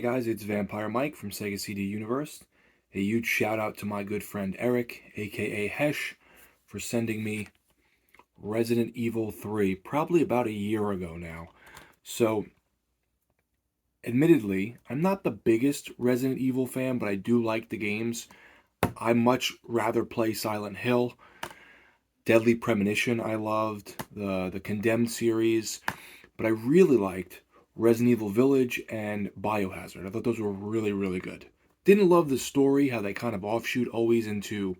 guys, it's Vampire Mike from Sega CD Universe. A huge shout out to my good friend Eric, aka Hesh, for sending me Resident Evil 3 probably about a year ago now. So, admittedly, I'm not the biggest Resident Evil fan, but I do like the games. I much rather play Silent Hill. Deadly Premonition I loved, the Condemned series, but I really liked Resident Evil Village and Biohazard. I thought those were really, really good. Didn't love the story, how they kind of offshoot always into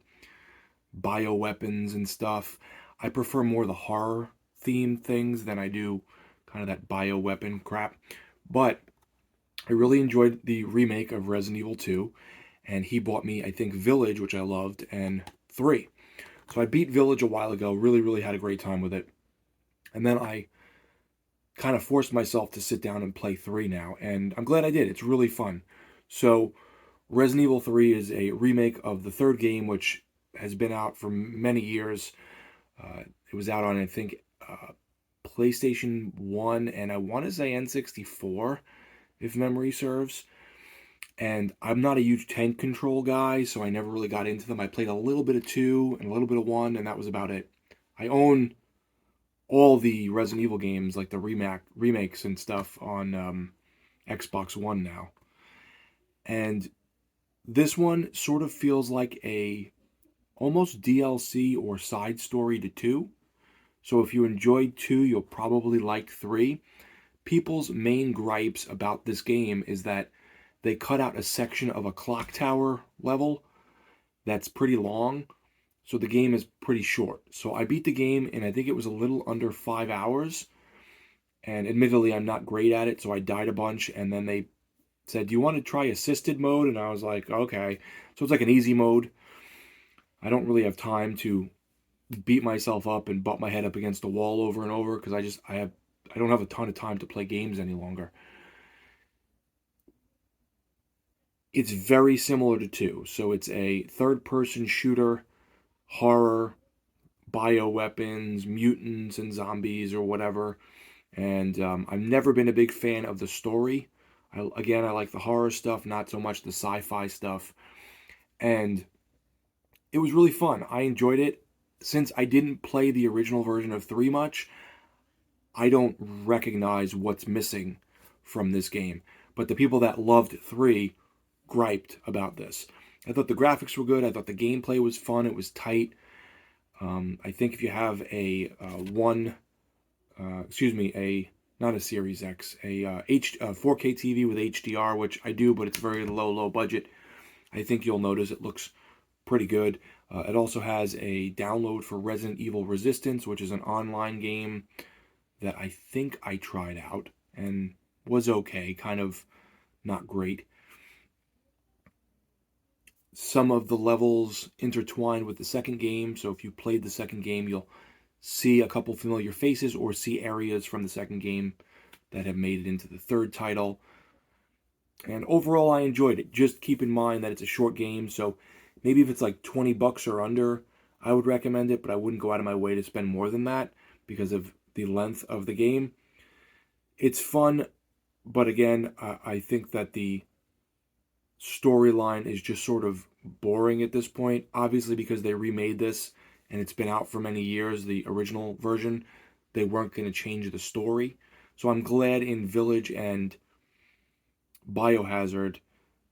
bioweapons and stuff. I prefer more the horror themed things than I do kind of that bioweapon crap. But I really enjoyed the remake of Resident Evil 2, and he bought me, I think, Village, which I loved, and 3. So I beat Village a while ago, really, really had a great time with it. And then I kind of forced myself to sit down and play 3 now, and I'm glad I did. It's really fun. So Resident Evil 3 is a remake of the third game, which has been out for many years. It was out on, I think, PlayStation 1 and I want to say N64, if memory serves. And I'm not a huge tank control guy, so I never really got into them. I played a little bit of 2 and a little bit of 1, and that was about it. I own all the Resident Evil games, like the remakes and stuff, on Xbox One now. And this one sort of feels like a almost DLC or side story to 2. So if you enjoyed 2, you'll probably like 3. People's main gripes about this game is that they cut out a section of a clock tower level that's pretty long, so the game is pretty short. So I beat the game and I think it was a little under 5 hours. And admittedly, I'm not great at it, so I died a bunch. And then they said, "Do you want to try assisted mode?" And I was like, "Okay." So it's like an easy mode. I don't really have time to beat myself up and butt my head up against the wall over and over because I don't have a ton of time to play games any longer. It's very similar to 2. So it's a third-person shooter, horror, bioweapons, mutants, and zombies or whatever. And I've never been a big fan of the story. I like the horror stuff, not so much the sci-fi stuff. And it was really fun. I enjoyed it. Since I didn't play the original version of 3 much, I don't recognize what's missing from this game. But the people that loved 3 griped about this. I thought the graphics were good. I thought the gameplay was fun. It was tight. I think if you have a not a Series X, a 4K TV with HDR, which I do, but it's very low budget. I think you'll notice it looks pretty good. It also has a download for Resident Evil Resistance, which is an online game that I think I tried out and was okay, kind of not great. Some of the levels intertwined with the second game, so if you played the second game, you'll see a couple familiar faces or see areas from the second game that have made it into the third title. And overall, I enjoyed it. Just keep in mind that it's a short game, so maybe if it's like $20 or under, I would recommend it, but I wouldn't go out of my way to spend more than that because of the length of the game. It's fun, but again, I think that the storyline is just sort of boring at this point. Obviously, because they remade this and it's been out for many years, the original version, they weren't going to change the story. So I'm glad in Village and Biohazard,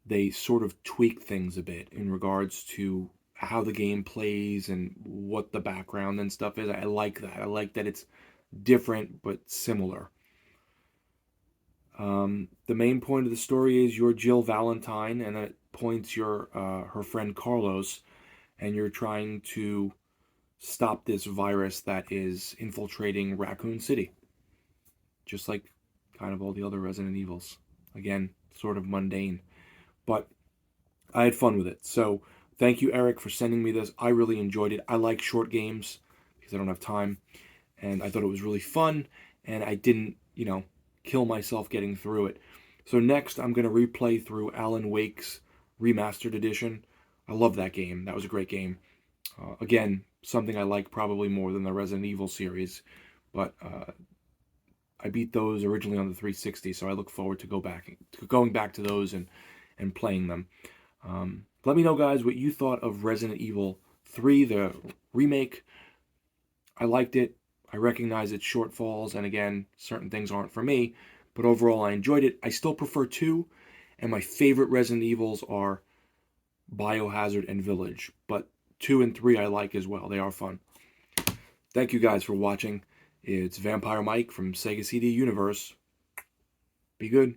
they sort of tweak things a bit in regards to how the game plays and what the background and stuff is. I like that. I like that it's different but similar. The main point of the story is you're Jill Valentine, and at points you're her friend Carlos, and you're trying to stop this virus that is infiltrating Raccoon City, just like kind of all the other Resident Evils. Again, sort of mundane, but I had fun with it. So thank you, Eric, for sending me this. I really enjoyed it. I like short games because I don't have time, and I thought it was really fun, and I didn't, kill myself getting through it. So next, I'm going to replay through Alan Wake's Remastered Edition. I love that game. That was a great game. Again, something I like probably more than the Resident Evil series, but I beat those originally on the 360, so I look forward to going back to those and playing them. Let me know, guys, what you thought of Resident Evil 3, the remake. I liked it. I recognize its shortfalls, and again, certain things aren't for me, but overall I enjoyed it. I still prefer 2, and my favorite Resident Evils are Biohazard and Village, but 2 and 3 I like as well. They are fun. Thank you guys for watching. It's Vampire Mike from Sega CD Universe. Be good.